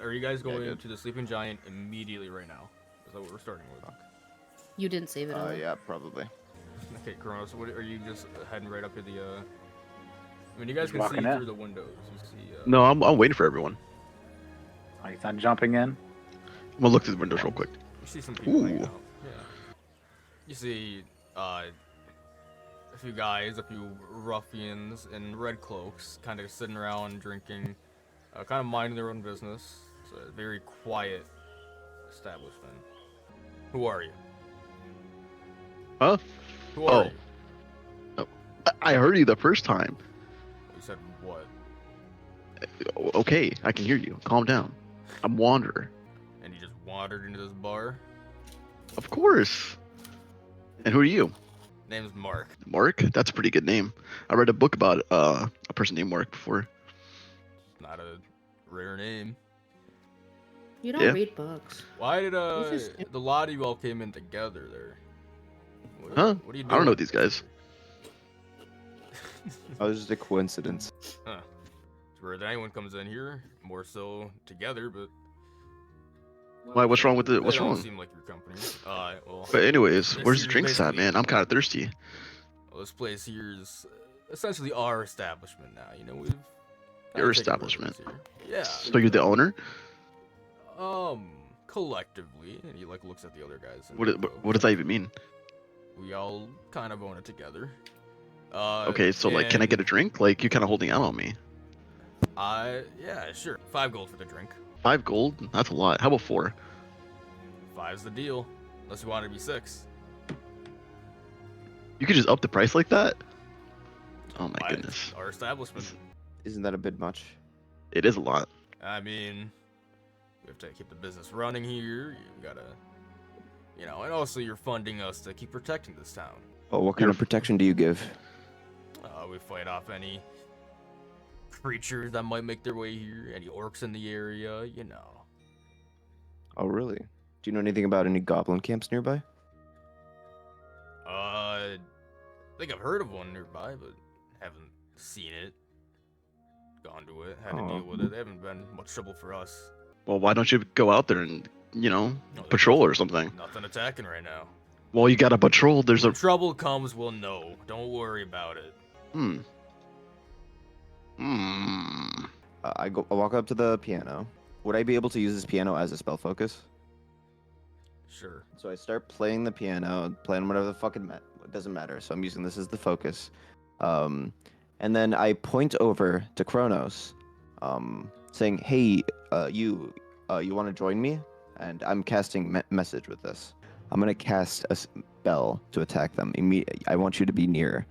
are you guys going good. to the Sleeping Giant immediately right now? Is that what we're starting with? You didn't save it all. Yeah, probably. Okay, Kronos, what are you just heading right up to the? I mean, you guys Just can see walking in. through the windows. You see. No, I'm waiting for everyone. Oh, he's not jumping in. I'm gonna look through the windows real quick. You see some people hanging Ooh. out. Yeah. You see a few guys, a few ruffians in red cloaks, kind of sitting around drinking, kind of minding their own business. It's a very quiet establishment. Who are you? Huh? Who are Oh. you? I heard you the first time. You said what? Okay, I can hear you. Calm down. I'm Wanderer. And you just wandered into this bar? Of course. And who are you? Name's Mark. Mark? That's a pretty good name. I read a book about a person named Mark before. Not a rare name. You don't Yeah. read books. Why did This is- the lot of you all came in together there? Huh? What are you doing? I don't know these guys. Oh, this is a coincidence. Huh. It's rare that anyone comes in here, more so together, but Why? What's wrong with it? What's they don't wrong? seem like your company. Well, But anyways, this where's the here's drinks at, basically- man? I'm kind of thirsty. Well, this place here is essentially our establishment now. You know, we've kinda Your taken establishment? residence here. Yeah. So you're the owner? Collectively, and he like looks at the other guys. And What does that even mean? We all kind of own it together. Okay, so like, can I get a drink? Like, you're kind of holding out on me. Yeah, sure. 5 gold for the drink. 5 gold? That's a lot. How about 4? 5's the deal. Unless you want it to be 6. You could just up the price like that? Oh my Why? goodness. Our establishment. Isn't that a bit much? It is a lot. I mean, we have to keep the business running here. You gotta, and also you're funding us to keep protecting this town. Oh, what kind of protection do you give? We fight off any creatures that might make their way here, any orcs in the area, Oh, really? Do you know anything about any goblin camps nearby? I think I've heard of one nearby, but haven't seen it. Gone to it, had to Oh. deal with it. They haven't been much trouble for us. Well, why don't you go out there and, No, there's patrol or something? Nothing attacking right now. Well, you gotta patrol. There's When a... trouble comes, we'll know. Don't worry about it. Hmm. I walk up to the piano. Would I be able to use this piano as a spell focus? Sure. So I start playing the piano, playing whatever the fucking it doesn't matter. So I'm using this as the focus, and then I point over to Kronos, saying, "Hey, you want to join me?" And I'm casting message with this. I'm gonna cast a spell to attack them. I want you to be near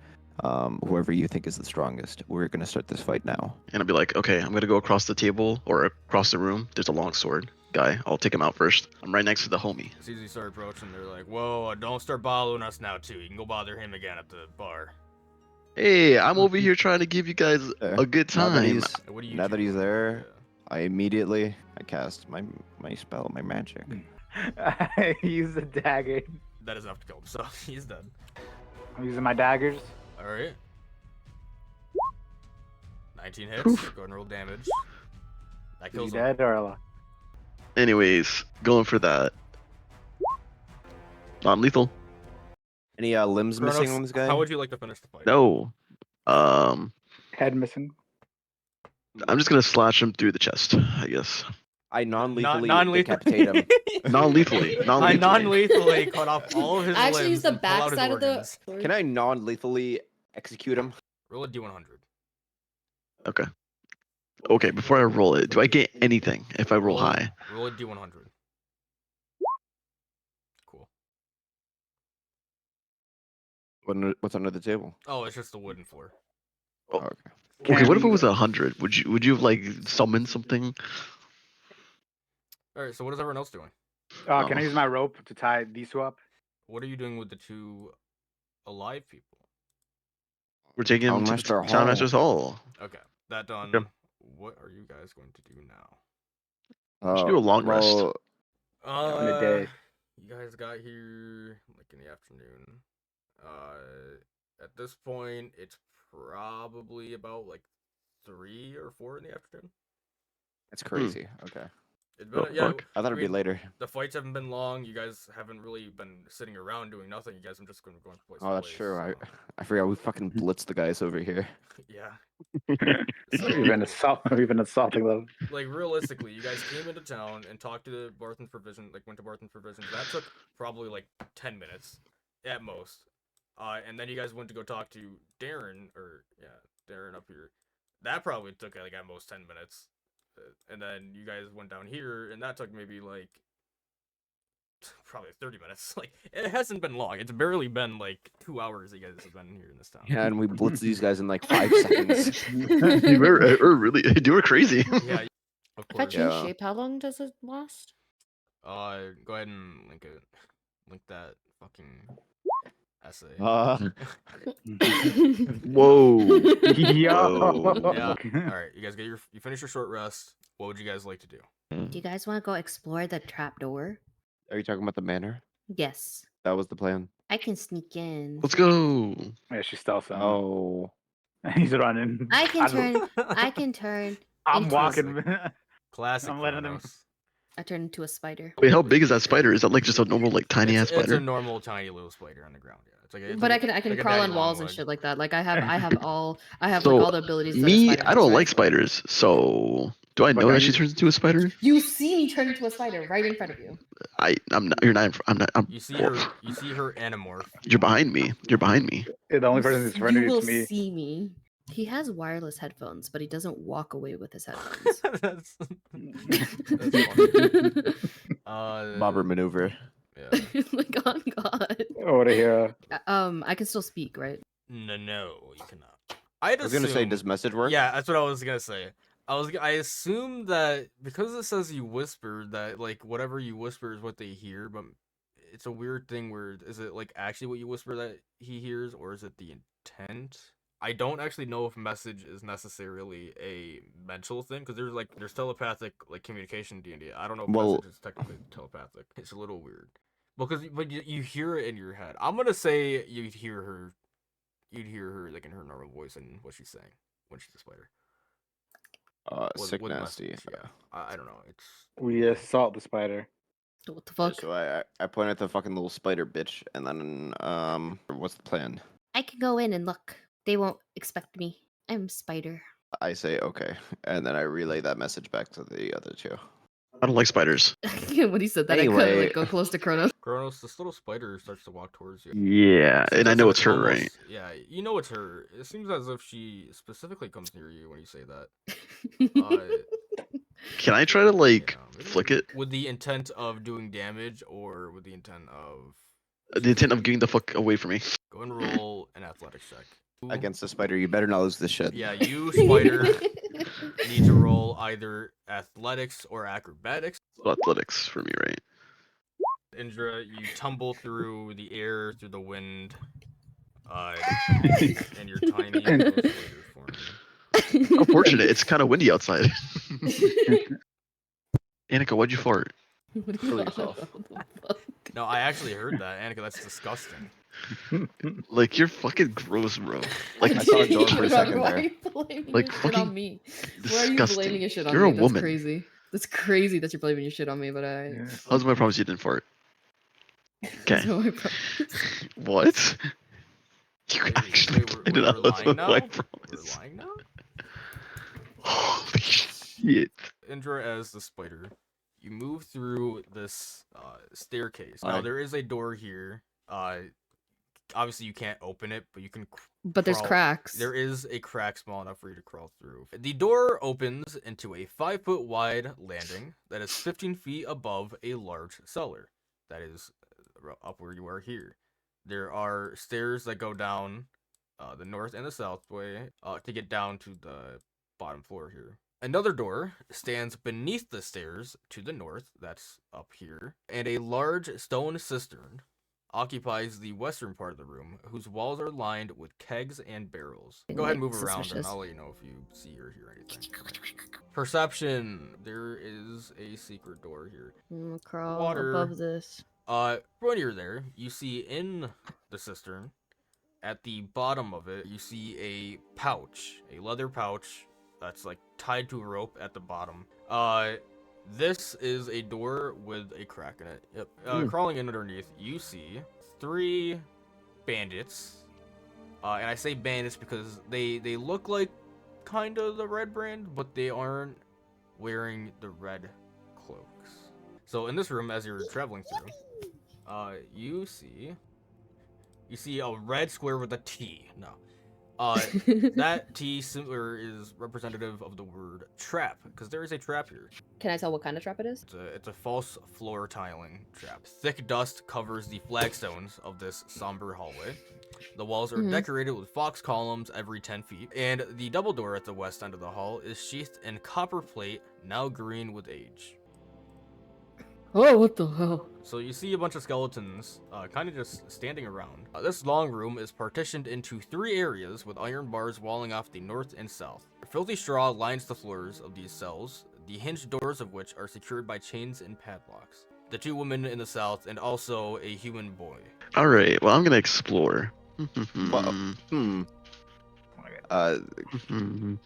whoever you think is the strongest. We're gonna start this fight now. And I'll be like, okay, I'm gonna go across the table or across the room. There's a longsword guy. I'll take him out first. I'm right next to the homie. As soon as you start approaching, they're like, whoa, don't start bothering us now, too. You can go bother him again at the bar. Hey, I'm over here trying to give you guys a good Now that time. he's, What do you now that do? he's there, I cast my spell, my magic. I use the dagger. That is enough to kill him, so he's dead. I'm using my daggers. Alright. 19 hits. Oof. Go ahead and roll damage. That Is he kills him. dead or alive? Anyways, going for that. Non-lethal. Any limbs Kronos, missing on this guy? How would you like to finish the fight? No. Head missing. I'm just gonna slash him through the chest, I guess. I non-lethally Non-lethal. decapitate him. Non-lethally. I Non-lethally. non-lethally cut off all of his I actually limbs use the and pull out his backside of the organs. sword. Can I non-lethally execute him? Roll a d100. Okay. Okay, before I roll it, do I get anything if I roll high? Roll a d100. Cool. What's under the table? Oh, it's just the wooden floor. Oh, okay. Okay, what if it was 100? Would you have like summoned something? Alright, so what is everyone else doing? Can I use my rope to tie these two up? What are you doing with the 2 alive people? We're taking him to Townmaster Hall. Townmaster's Hall. Okay, that done. Okay. What are you guys going to do now? We should do a long rest. well, In the day. You guys got here like in the afternoon. At this point, it's probably about like 3 or 4 in the afternoon. That's crazy. Okay. It's been, The yeah, fuck? I thought it'd be mean, later. the fights haven't been long. You guys haven't really been sitting around doing nothing. You guys have just been going from place Oh, to that's place. true. So, I forgot we fucking blitzed the guys over here. yeah. We've been assaulting them. Like realistically, you guys came into town and talked to the Barthen's Provision, like went to Barthen's Provisions. That took probably like 10 minutes at most. And then you guys went to go talk to Darren, or yeah, Darren up here. That probably took like at most 10 minutes. And then you guys went down here, and that took maybe like probably 30 minutes. Like it hasn't been long. It's barely been like 2 hours you guys have been here in this town. Yeah, and we blitzed these guys in like 5 seconds. we're really, dude, we're crazy. Yeah, of If I course. change Yeah. shape, how long does it last? Go ahead and link it. Link that fucking essay. Whoa. Yo. Yeah. All right, you guys you finish your short rest. What would you guys like to do? Do you guys want to go explore the trap door? Are you talking about the manor? Yes. That was the plan. I can sneak in. Let's go. Yeah, she's stealth. Oh. He's running. I can turn. I can turn. I'm into walking. Classic. I'm letting him- Kronos. I turn into a spider. Wait, how big is that spider? Is that like just a normal, like tiny ass It's a spider? normal, tiny little spider on the ground. Yeah, it's like. It's But like I can like a crawl daddy on walls and long shit leg. like that. Like I have all like So, all the abilities. that a Me, spider I has, don't right? like spiders. So, do I But know are that she you- turns into a spider? You see me turn into a spider right in front of you. I'm not. You're not. I'm not. You see her. You see her anamorph. You're behind me. You're behind me. The only person who's You friendly will is me. see me. He has wireless headphones, but he doesn't walk away with his headphones. that's funny. Bobber maneuver. Yeah. Like on God. Oh, what a hero. I can still speak, right? No, you cannot. I was gonna say, assume- does message work? Yeah, that's what I was gonna say. I assume that because it says you whisper, that like whatever you whisper is what they hear, but it's a weird thing where is it like actually what you whisper that he hears, or is it the intent? I don't actually know if message is necessarily a mental thing, because there's telepathic like communication in D&D. I don't know if Well- message is technically telepathic. It's a little weird. But you hear it in your head. I'm gonna say you'd hear her like in her normal voice and what she's saying when she's a spider. Sick With nasty. message, yeah. I don't know. It's We assault the spider. What the fuck? So I point at the fucking little spider bitch, and then what's the plan? I can go in and look. They won't expect me. I'm a spider. I say okay, and then I relay that message back to the other two. I don't like spiders. When he said that, I couldn't Anyway. like go close to Kronos. Kronos. This little spider starts to walk towards you. Yeah, Seems and I as know if it's her, almost- right? Yeah, you know it's her. It seems as if she specifically comes near you when you say that. Can I try to like Yeah, maybe flick it? with the intent of doing damage, or with the intent of The intent of getting the fuck away from me. go and roll an athletics check. Against the spider, you better not lose this shit. Yeah, you spider need to roll either athletics or acrobatics. Athletics for me, right? Indra, you tumble through the air, through the wind, and you're tiny. in those spider form. How fortunate. It's kind of windy outside. Annika, why'd you fart? What are you Kill on yourself. about? What the fuck? No, I actually heard that, Annika. That's disgusting. Like, you're fucking gross, bro. I Like, I saw it didn't going for a either. second Why there. are you blaming Like, your shit fucking on me? Why are you disgusting. blaming your shit on You're me? a That's woman. crazy. That's crazy that you're blaming your shit on me, but I. Yeah. how's my promise you didn't fart? That's Okay. what I promise. What? You Wait, actually wait, played it we're out lying with now? my We're promise. lying now? Holy shit. Indra, as the spider, you move through this staircase. Now Alright. there is a door here. Obviously you can't open it, but you can. But there's crawl- cracks. There is a crack small enough for you to crawl through. The door opens into a 5-foot wide landing that is 15 feet above a large cellar. That is up where you are here. There are stairs that go down the north and the south way to get down to the bottom floor here. Another door stands beneath the stairs to the north, that's up here, and a large stone cistern occupies the western part of the room, whose walls are lined with kegs and barrels. Go ahead and move around, and Suspicious. I'll let you know if you see or hear anything. Perception. There is a secret door here. Crawl Water. above this. When you're there, you see in the cistern, at the bottom of it, you see a pouch, a leather pouch that's like tied to a rope at the bottom. This is a door with a crack in it. Yep. Crawling in underneath, you see 3 bandits. And I say bandits because they look like kind of the red brand, but they aren't wearing the red cloaks. So in this room, as you're traveling through, you see a red square with a T. No. That T similar is representative of the word trap, because there is a trap here. Can I tell what kind of trap it is? It's a false floor tiling trap. Thick dust covers the flagstones of this somber hallway. The walls are decorated with fox columns every 10 feet, and the double door at the west end of the hall is sheathed in copper plate, now green with age. Oh, what the hell? So you see a bunch of skeletons kind of just standing around. This long room is partitioned into 3 areas with iron bars walling off the north and south. Filthy straw lines the floors of these cells, the hinged doors of which are secured by chains and padlocks. The 2 women in the south and also a human boy. All right. Well, I'm gonna explore. Well,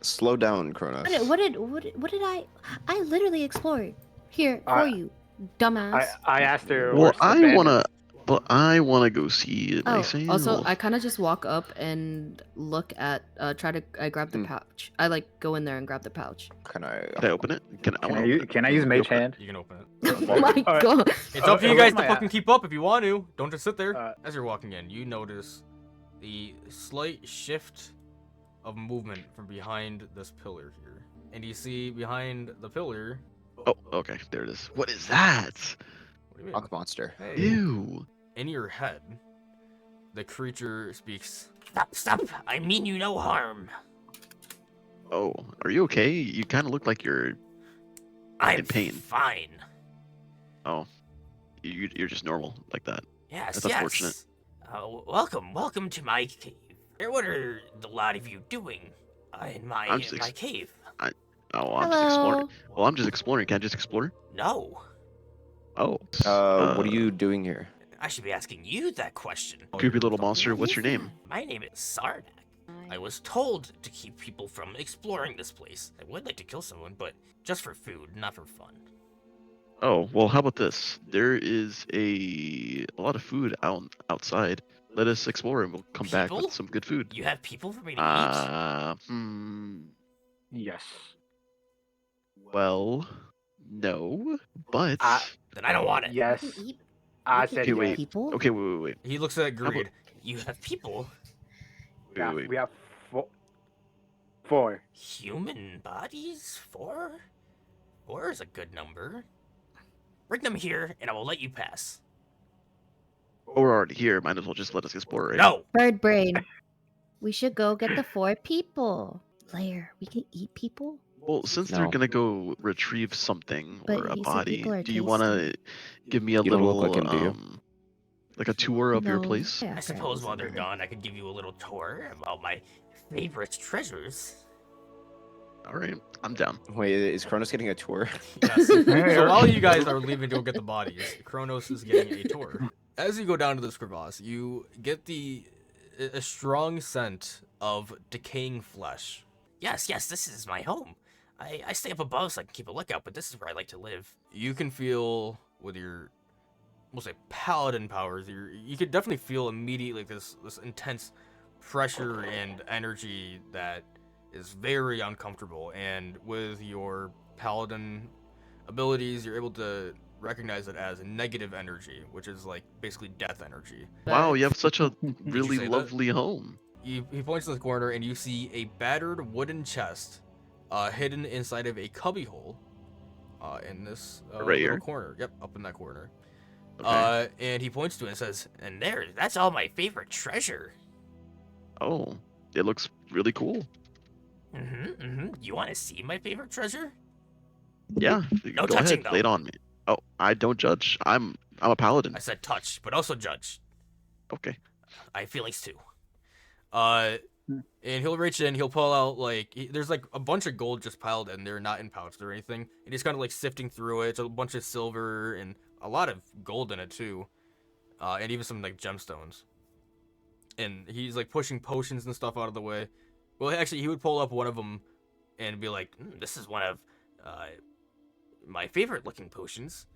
slow down, Kronos. What did I literally explored here for you, dumbass. I asked her. Well, where's the bandit? I wanna go see it. Also, I kind of just walk up and look at, I grab the pouch. I like go in there and grab the pouch. Can I open it? Can I use mage hand? You can open it. Oh my god. It's up to you guys to where's my fucking keep up if you want to. Don't just sit there. As you're walking in, you notice the slight shift of movement from behind this pillar here. And you see behind the pillar... Oh, okay. There it is. What is that? What do you mean? rock monster? Hey. Ew. In your head, the creature speaks. Stop! I mean you no harm. Oh, are you okay? You kind of look like you're I'm in pain. fine. Oh, you're just normal like that. Yes, That's unfortunate. Welcome to my cave. What are the lot of you doing in my cave? Oh, I'm just exploring. Well, I'm just exploring. Can I just explore? No, Oh. What are you doing here? I should be asking you that question. Creepy little monster. What's your name? My name is Sarnak. I was told to keep people from exploring this place. I would like to kill someone, but just for food, not for fun. Oh, well, how about this? There is a lot of food outside. Let us explore and we'll come back People? with some good food. You have people for me to Yes. Well, no, but then I don't want it. Yes. I said Okay, wait. yes. People? okay, wait. He looks at about- Greed. You have people. Wait. We have 4. Human bodies? 4? 4 is a good number. Bring them here, and I will let you pass. Oh, we're already here. Might as well just let us explore, right? No! Bird brain. We should go get the 4 people. Blair, we can eat people? Well, since they're No. gonna go retrieve something But or a he said body, people are do you want to give me a You don't little, look like him, do you? like a tour of your No. place? Yeah, I suppose apparently while they're so. gone, I could give you a little tour about my favorite treasures. All right, I'm down. Wait, is Kronos getting a tour? Yes. So while you guys are leaving to go get the bodies, Kronos is getting a tour. As you go down to this crevasse, you get a strong scent of decaying flesh. Yes, this is my home. I stay up above so I can keep a lookout, but this is where I like to live. You can feel with your, we'll say, paladin powers. You could definitely feel immediately this intense pressure and energy that is very uncomfortable. And with your paladin abilities, you're able to recognize it as negative energy, which is like basically death energy. Wow, you have such a say really that? lovely home. He points to the corner and you see a battered wooden chest hidden inside of a cubbyhole in this Right little here? corner. Yep, up in that corner. Okay. And he points to it and says, And that's all my favorite treasure. Oh, it looks really cool. You want to see my favorite treasure? Yeah, No go touching, ahead, lay it on me. Oh, I don't judge. I'm a paladin. I said touch, but also judge. Okay. I have feelings too. and he'll reach in, he'll pull out there's like a bunch of gold just piled in there, not in pouches or anything. And he's kind of like sifting through it. It's a bunch of silver and a lot of gold in it too, and even some like gemstones. And he's like pushing potions and stuff out of the way. Well, actually, he would pull up one of them and be like, This is one of my favorite looking potions.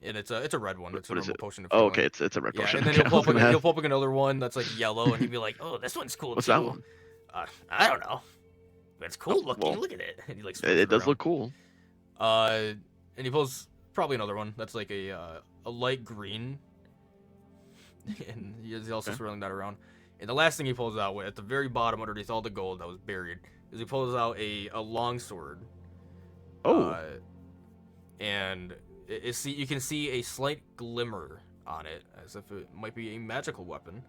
And it's a red one. It's a What is normal it? potion of Oh, healing. okay, it's a red Yeah, potion. and then Okay, he'll I pull was up, gonna he'll ask, pull up another one that's like yellow, and he'd be like, "Oh, this one's cool what's too." that one? I don't know. But it's cool Oh, looking. well, Look at it. And he like It, swings it does around. look cool. And he pulls probably another one that's like a light green, and he's also Okay. swirling that around. And the last thing he pulls out, at the very bottom, underneath all the gold that was buried, is he pulls out a long sword. Oh, And you can see a slight glimmer on it, as if it might be a magical weapon.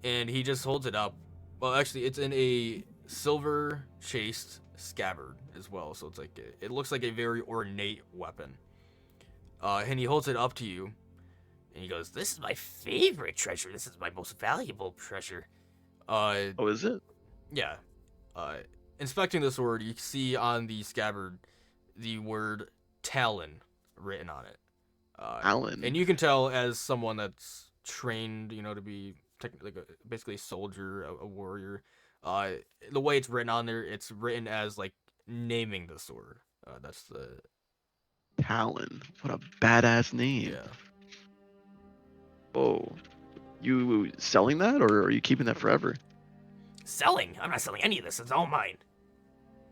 And he just holds it up. Well, actually, it's in a silver chased scabbard as well, so it's like it looks like a very ornate weapon. And he holds it up to you, and he goes, This is my favorite treasure. This is my most valuable treasure. uh, oh, is it? yeah. Inspecting the sword, you see on the scabbard the word Talon written on it. Alan. And you can tell, as someone that's trained, to be basically a soldier, a warrior, the way it's written on there, it's written as like naming the sword. That's the Talon. What a badass name. yeah. Whoa. You selling that, or are you keeping that forever? Selling? I'm not selling any of this. It's all mine.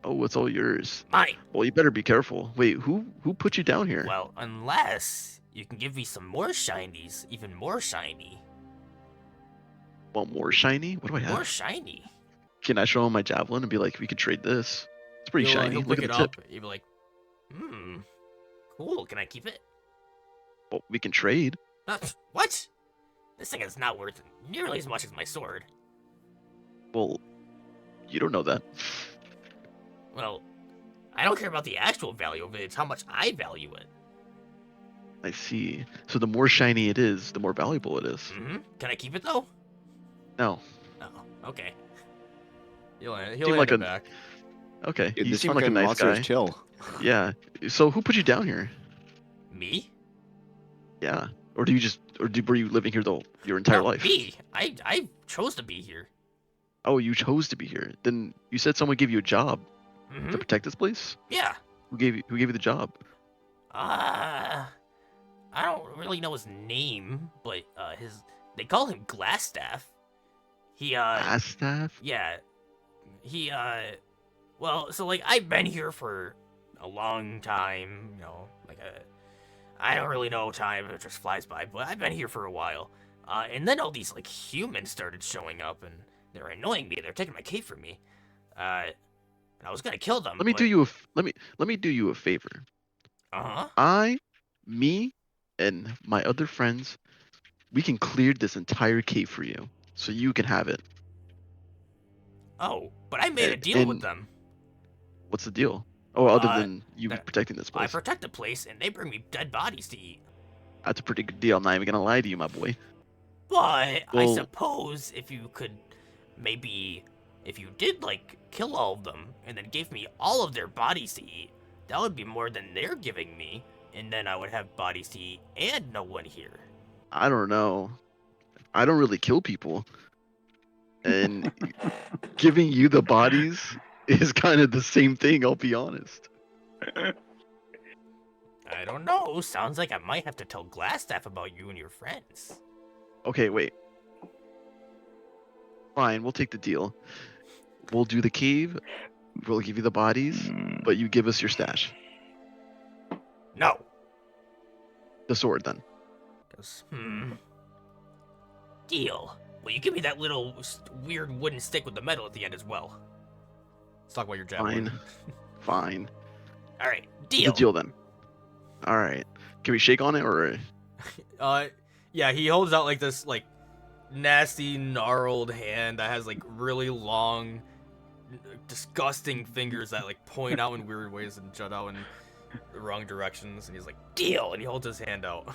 Oh, it's all yours. Mine. Well, you better be careful. Wait, who put you down here? Well, unless you can give me some more shinies, even more shiny. Want more shiny? What do I have? More shiny. Can I show him my javelin and be like, we could trade this? It's pretty shiny. He'll Look pick at it the tip. up. He'll be like, Cool. Can I keep it? Well, we can trade. What? This thing is not worth nearly as much as my sword. Well, you don't know that. Well, I don't care about the actual value of it. It's how much I value it. I see. So the more shiny it is, the more valuable it is. Can I keep it though? No. Oh, okay. he'll hand like it a- back. Okay. Dude, You this seem like a fucking nice monster guy. is chill. Yeah. So who put you down here? Me? Yeah. Or were you living here your entire No, life? Me. I chose to be here. Oh, you chose to be here. Then you said someone gave you a job Mm-hmm. to protect this place. Yeah. Who gave you the job? I don't really know his name, but they call him Glassstaff. He Staff. yeah. He well, so like I've been here for a long time, I don't really know time, it just flies by, but I've been here for a while. And then all these like humans started showing up and they're annoying me. They're taking my cape from me. And I was gonna kill them. Let me but... do you let me do you a favor. Uh-huh. Me, and my other friends, we can clear this entire cave for you, so you can have it. Oh, but I made a And- deal with and- them. What's the deal? Oh, other Uh, than you that- protecting this I place. protect the place and they bring me dead bodies to eat. That's a pretty good deal. I'm not even gonna lie to you, my boy. But I Well- suppose if you could, maybe, if you did like kill all of them and then gave me all of their bodies to eat, that would be more than they're giving me, and then I would have bodies to eat and no one here. I don't know. I don't really kill people, and giving you the bodies is kind of the same thing. I'll be honest. I don't know. Sounds like I might have to tell Glassstaff about you and your friends. Okay, wait. Fine, we'll take the deal. We'll do the cave. We'll give you the bodies, but you give us your stash. No. The sword, then. Goes, Deal. Will you give me that little weird wooden stick with the metal at the end as well? Let's talk about your javelin. Fine. All right, The deal. deal then. All right. Can we shake on it or? Yeah, he holds out like this like nasty gnarled hand that has like really long disgusting fingers that like point out in weird ways and jut out in the wrong directions, and he's like, Deal. and he holds his hand out.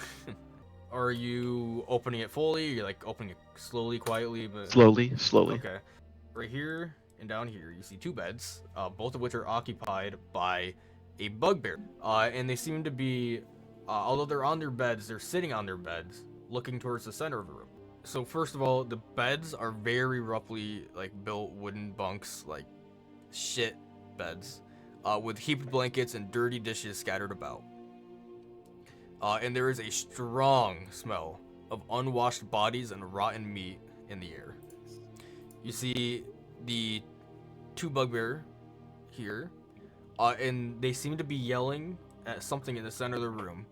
Are you opening it fully? You're like opening it slowly, quietly, but Slowly. okay. Right here and down here, you see two beds, both of which are occupied by a bugbear. And they seem to be, although they're on their beds, they're sitting on their beds, looking towards the center of the room. So first of all, the beds are very roughly like built wooden bunks, like shit beds. with heaped blankets and dirty dishes scattered about. And there is a strong smell of unwashed bodies and rotten meat in the air. You see the two bugbear here, and they seem to be yelling at something in the center of the room.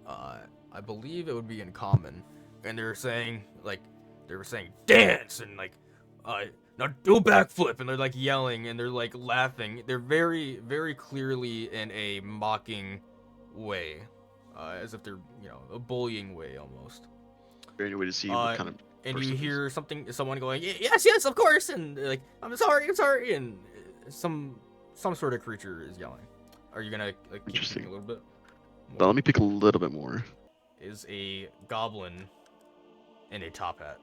I believe it would be in common, and they're saying dance and now do a backflip, and they're like yelling and they're like laughing. They're very, very clearly in a mocking way, as if they're a bullying way almost. Is there any way to see what kind of And person you it is? hear someone going, yes, of course, and they're like, I'm sorry, and some sort of creature is yelling. Are you gonna keep Interesting. thinking a little bit? But let me pick a little bit more. Is a goblin in a top hat,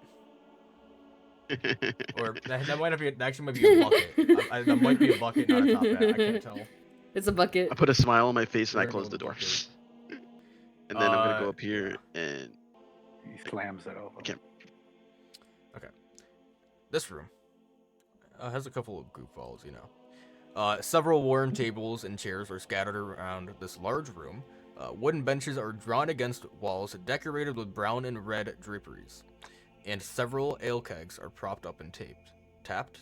or that might not be. That actually might be a bucket. That might be a bucket, not a top hat. I can't tell. It's a bucket. I put a smile on my face and We're I gonna close go the door. bucket. And then I'm gonna go Uh, up here and He slams it over. can't. This room has a couple of goofballs, Several worn tables and chairs are scattered around this large room. Wooden benches are drawn against walls decorated with brown and red draperies. And several ale kegs are propped up and tapped.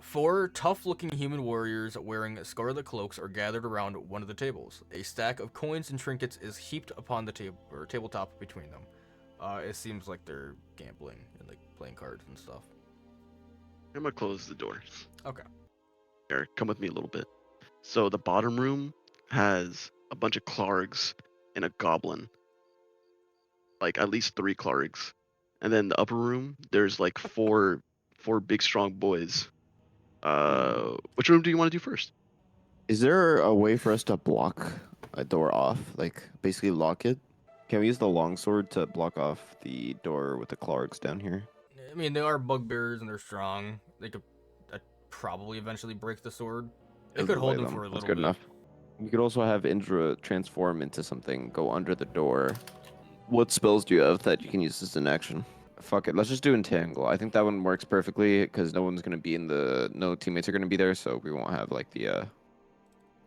Four tough-looking human warriors wearing scarlet cloaks are gathered around one of the tables. A stack of coins and trinkets is heaped upon the tabletop between them. It seems like they're gambling and playing cards and stuff. I'm gonna close the door. Okay. Here, come with me a little bit. So the bottom room has a bunch of Clargs and a goblin. Like at least 3 Clargs. And then the upper room, there's like four big strong boys. Which room do you want to do first? Is there a way for us to block a door off? Like basically lock it? Can we use the longsword to block off the door with the Clarks down here? I mean, they are bugbears and they're strong. They could probably eventually break the sword. It Doesn't could hold weigh them for a little That's good bit. enough. We could also have Indra transform into something, go under the door. What spells do you have that you can use as an action? Fuck it, let's just do Entangle. I think that one works perfectly because no teammates are gonna be there, so we won't have like the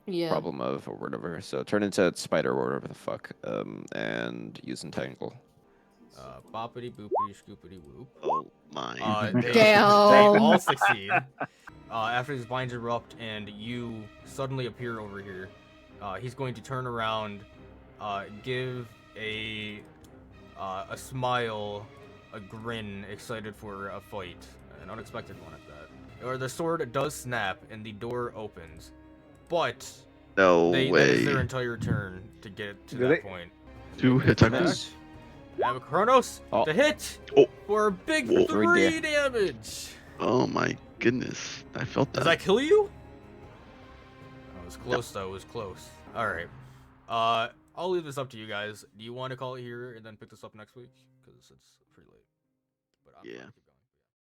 Yeah. problem of or whatever. So turn into Spider or whatever the fuck, and use Entangle. Boppity boopity scoopity whoop. Oh my. They Damn. all succeed. After these blinds erupt and you suddenly appear over here, he's going to turn around, give a smile, a grin, excited for a fight, an unexpected one at that. Or the sword does snap and the door opens, but No that way. is their entire turn to get to Do that they- point. 2 hit Attack. times. Have Kronos Oh. to hit Oh. for a big Whoa. 3 damage. Oh my goodness. I felt that. Does that kill you? It was close though. It was close. All right. I'll leave this up to you guys. Do you want to call it here and then pick this up next week? Because it's pretty late. But I'm Yeah. gonna keep it.